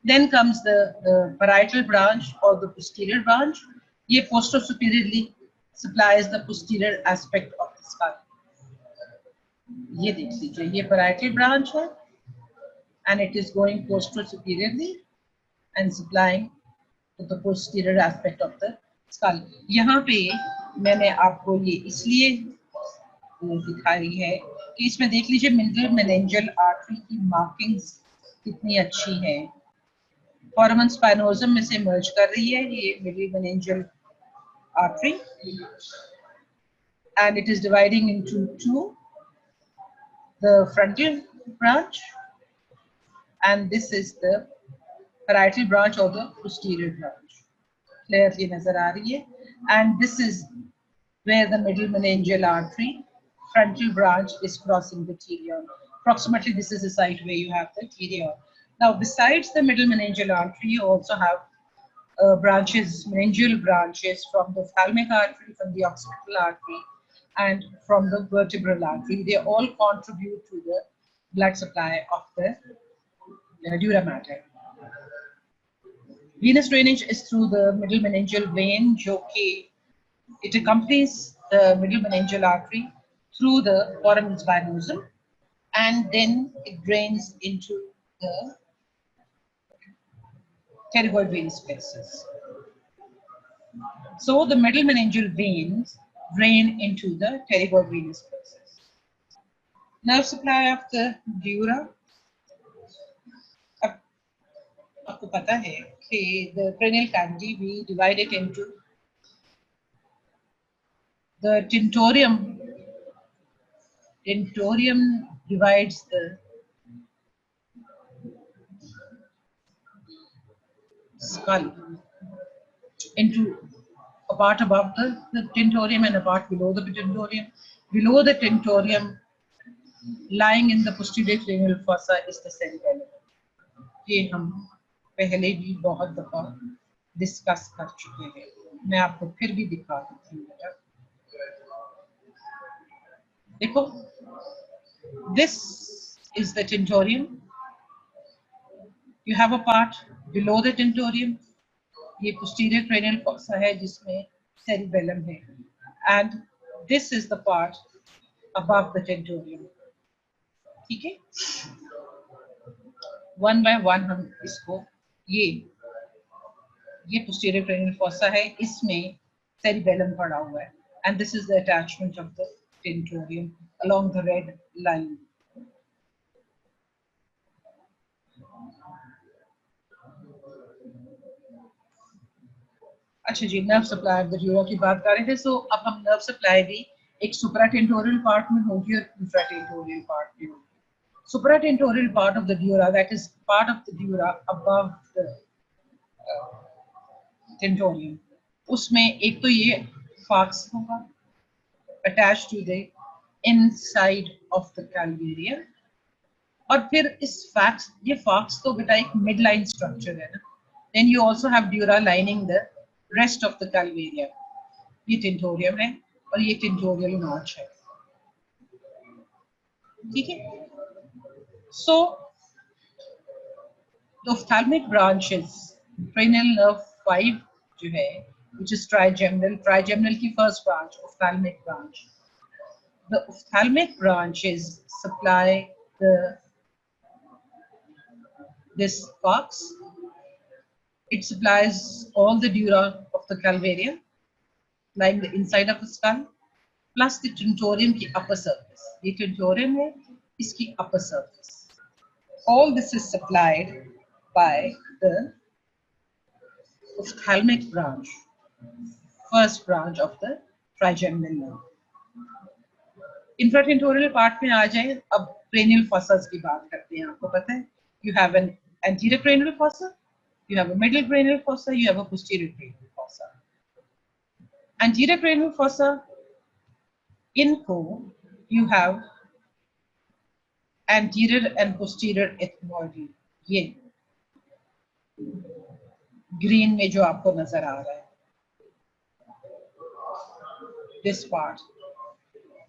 Then comes the parietal branch or the posterior branch. ये posterior-superiorly supplies the posterior aspect of the skull. ये देख लीजिए, ये parietal branch है and it is going posterior-superiorly and supplying to the posterior aspect of the skull. यहाँ पे मैंने आपको ये इसलिए दिखाई है कि इसमें देख लीजिए मिडल मेनिंजियल आर्टरी की मार्किंग्स कितनी अच्छी है. फोरामन स्पाइनोसम में से मर्ज कर रही है ये middle meningeal artery and it is dividing into two, the frontal branch and this is the parietal branch or the posterior branch. Clearly nazar aa rahi hai. And this is where the middle meningeal artery frontal branch is crossing the terion. Approximately this is the site where you have the terion. Now besides the middle meningeal artery you also have branches, meningeal branches from the ophthalmic artery, from the occipital artery, and from the vertebral artery. They all contribute to the blood supply of the dura mater. Venous drainage is through the middle meningeal vein, जो कि it accompanies the middle meningeal artery through the foramen spinosum, and then it drains into the pterygoid venous plexus. So the middle meningeal veins drain into the pterygoid venous plexus. Nerve supply of the dura. अब आपको पता है कि the cranial cavity we divide it into the tentorium. Tentorium divides the skull into a part above the tentorium and a part below the tentorium. Below the tentorium, lying in the posterior cranial fossa, is the cerebellum. ये हम पहले भी बहुत दफा discuss कर चुके हैं. मैं आपको फिर भी दिखा देती हूँ बेटा. देखो, this is the tentorium. You have a part below the tentorium. ये posterior cranial fossa है जिसमें cerebellum है, and this is the part above the tentorium. ठीक है, one by one हम इसको ये posterior cranial fossa है, इसमें cerebellum पड़ा हुआ है, and this is the attachment of the tentorium along the red line. अच्छा जी, nerve supply of the dura की बात कर रहे थे. सो अब हम नर्व सप्लाई भी एक सुप्राटेंटोरियल पार्ट में होगी और इंफ्राटेंटोरियल पार्ट में होगी. Supratentorial part of the dura, that is part of the dura above the tentorium. उसमें एक तो ये falx होगा attached to the inside of the calvaria, और फिर इस ये falx तो बेटा एक midline structure है ना. Then you also have dura lining the rest of the calvaria. ये टेंटोरियम है और ये टेंटोरियल नॉच है, ठीक है। So the ophthalmic branches, cranial nerve 5 जो है, which is trigeminal की first branch, ophthalmic branch. The ophthalmic branches supply this box. It supplies all the dura of the calvaria lying the inside of the skull, plus the tentorium की upper surface. ये tentorium है, इसकी upper surface. All this is supplied by the ophthalmic branch, first branch of the trigeminal nerve. Infratentorial part में आ जाए, अब cranial fossas की बात करते हैं। आपको पता है, you have an anterior cranial fossa, you have a middle cranial fossa, you have a posterior cranial fossa. Anterior cranial fossa, इनको you have anterior and posterior ethmoidal, ये ग्रीन में जो आपको नजर आ रहा है, this part,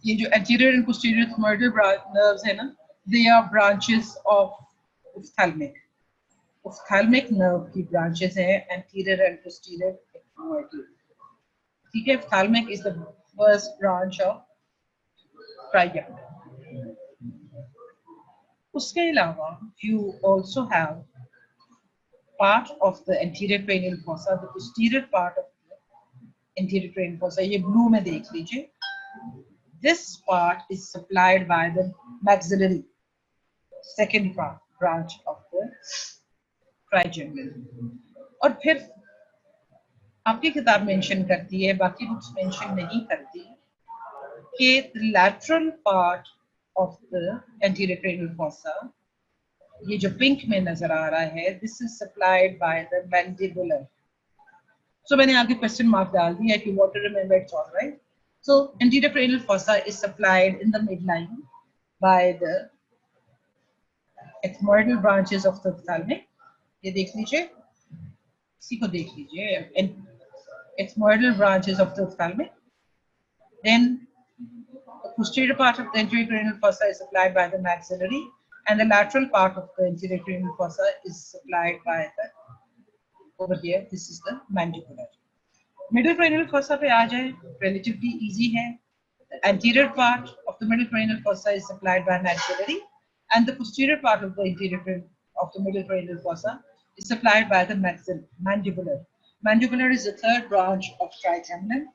ये जो anterior and posterior ethmoidal nerves है ना, they are branches of ophthalmic. Ophthalmic nerve की branches हैं anterior and posterior ethmoidal. ठीक है, ophthalmic is the first branch of trigeminal. उसके अलावा you also have part of the anterior cranial fossa, the posterior part of the anterior cranial fossa. ये blue में देख लीजिए. This part is supplied by the maxillary, second branch of the trigeminal. और फिर आपकी किताब मेंशन करती है, बाकी बुक्स मेंशन नहीं करती, कि the lateral part of the anterior cranial fossa, ये जो पिंक में नजर आ रहा है, this is supplied by the mandibular. So मैंने आगे क्वेश्चन मार्क डाल दिया कि what to remember, it's all right. So anterior cranial fossa is supplied in the midline by the ethmoidal branches of the ophthalmic. ये देख लीजिए, इसी को देख लीजिए, ethmoidal branches of the ophthalmic. Then the posterior part of the anterior cranial fossa is supplied by the maxillary, and the lateral part of the anterior cranial fossa is supplied by the, over here, this is the mandibular. Middle cranial fossa पे आ जाए, relatively easy है. The anterior part of the middle cranial fossa is supplied by maxillary, and the posterior part of the middle cranial fossa is supplied by the mandibular. Mandibular is the third branch of trigeminal,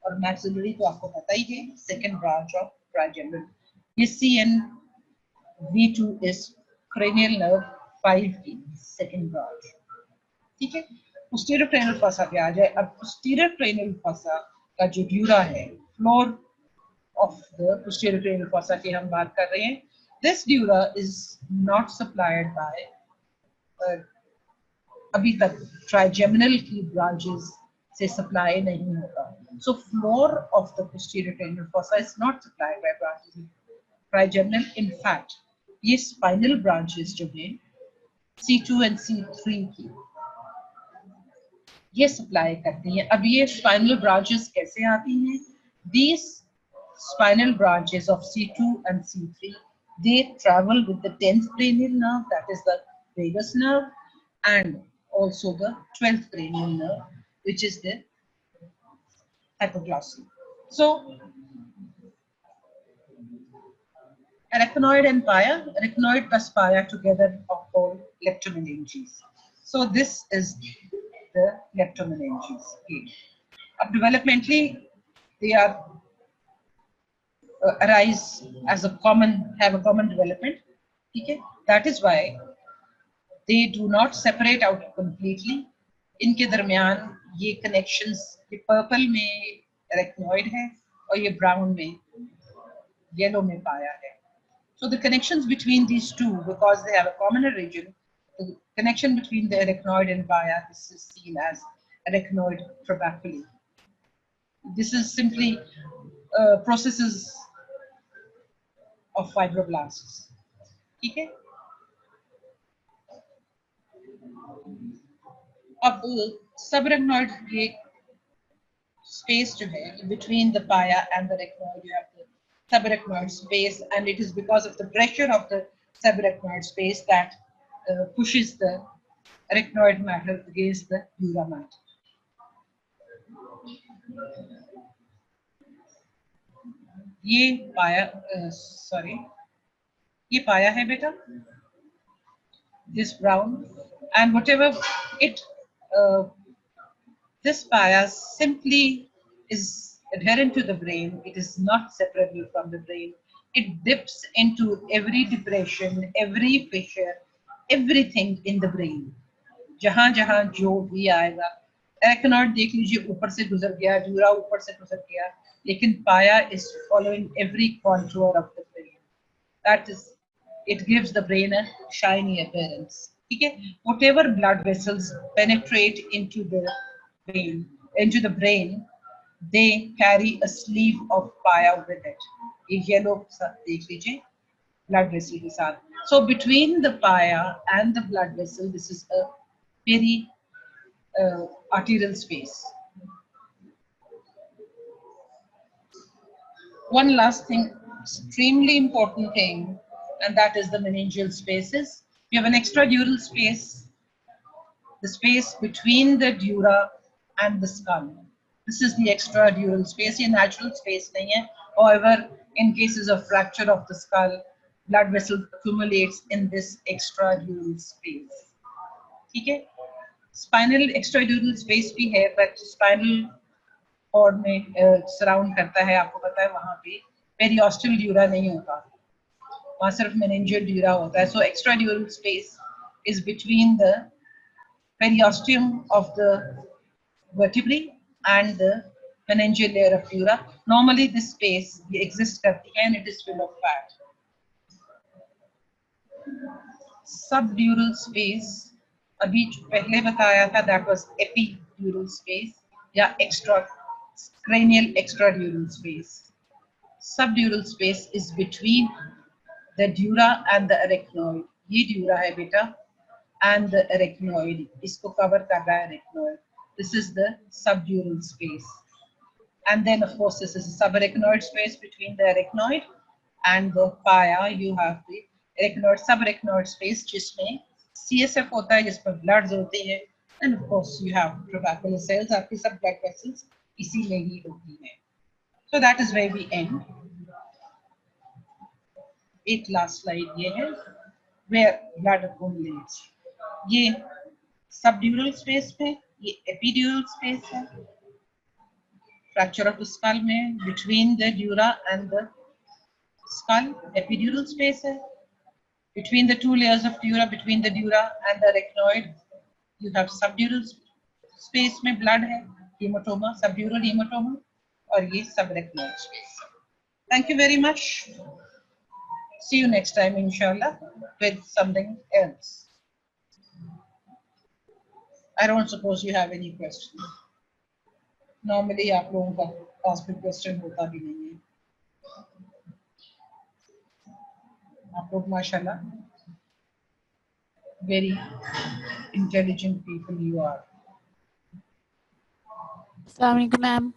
और maxillary तो आपको पता ही है, second branch of trigeminal. ये CNV2 is cranial nerve 5 की second branch. ठीक है, posterior cranial fossa पे आ जाए. अब posterior cranial fossa का जो ड्यूरा है, floor of the posterior cranial fossa की हम बात कर रहे हैं. This dura is not supplied by अभी तक trigeminal की branches से supply नहीं होता. So floor of the posterior cranial fossa is not supplied by branches of trigeminal. In fact, ये spinal branches जो हैं C2 and C3 की, ये सप्लाई करती हैं. अब ये स्पाइनल ब्रांचेस कैसे आती हैं? These spinal branches of C2 and C3, they travel with the 10th cranial nerve, that is the vagus nerve, and also the 12th cranial nerve, which is the hypoglossal. So arachnoid and pia, arachnoid plus pia together are called leptomeninges. So this is the leptomeninges. Developmentally, they are arise as have a common development. Okay, that is why they do not separate out completely. इनके दरमियान ये connections, ये purple में arachnoid है और ये brown में, yellow में pia है. So the connections between these two, because they have a common origin, the connection between the arachnoid and pia, this is seen as arachnoid trabeculae. This is simply processes of fibroblasts. ठीक है, अब सबरेक्नॉइड के space जो है, between the pia and the arachnoid, you have the subarachnoid space, and it is because of the pressure of the subarachnoid space that pushes the arachnoid matter against the dura matter. ये पाया, sorry, ये पाया है बेटा, this brown, and whatever it this pia simply is adherent to the brain. It is not separable from the brain. It dips into every depression, every fissure, everything in the brain. जहां जहां जो भी आएगा, arachnoid देख लीजिए ऊपर से गुजर गया, dura ऊपर से गुजर गया, लेकिन pia is following every contour of the brain. That is, it gives the brain a shiny appearance. ठीक है? Whatever blood vessels penetrate into the brain, they carry a sleeve of pia with it. ये yellow देख लीजिए blood vessel के साथ. So between the pia and the blood vessel, this is a very arterial space. One last thing, extremely important thing, and that is the meningeal spaces. You have an extradural space, the space between the dura and the skull. This is the extradural space. ये natural space नहीं है. However, in cases of fracture of the skull, blood vessel accumulates in this extradural space. ठीक है? Spinal extradural space भी है, but spinal cord में surround करता है, आपको पता है वहाँ पे periosteal dura नहीं होता, वहाँ सिर्फ meningeal dura होता है. So extradural space is between the periosteum of the vertebrae and the meningeal layer of dura. Normally this space exists करती है and it is full of fat. Subdural space अभी पहले बताया था, that was epidural space या cranial extradural space. Subdural space is between the dura and the arachnoid. ये dura है बेटा, and the arachnoid, इसको cover कर रहा है arachnoid. This is the subdural space. And then of course this is a subarachnoid space between the arachnoid and the pia. You have the arachnoid subarachnoid space जिसमें CSF होता है, जिस पर blood होती है, and of course you have tuberculous cells. आपकी सब blood vessels इसी में ही होती हैं. So that is where we end. एक last slide ये है where blood accumulates. ये subdural space पे, ये epidural space है. Fracture of the skull में between the dura and the skull, epidural space है. Between the two layers of dura, between the dura and the arachnoid, you have subdural space में blood है, hematoma, subdural hematoma, और ये subarachnoid space. Thank you very much. See you next time, inshallah, with something else. I don't suppose you have any questions. Normally, आप लोगों का ask me question होता भी नहीं है. आप लोग माशाल्लाह very intelligent people you are. अस्सलाम वालेकुम मैम.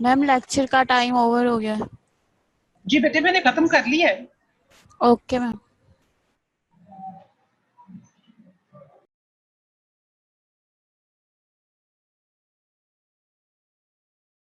मैम लेक्चर का टाइम ओवर हो गया. जी बेटे मैंने खत्म कर लिया है. Okay ma'am.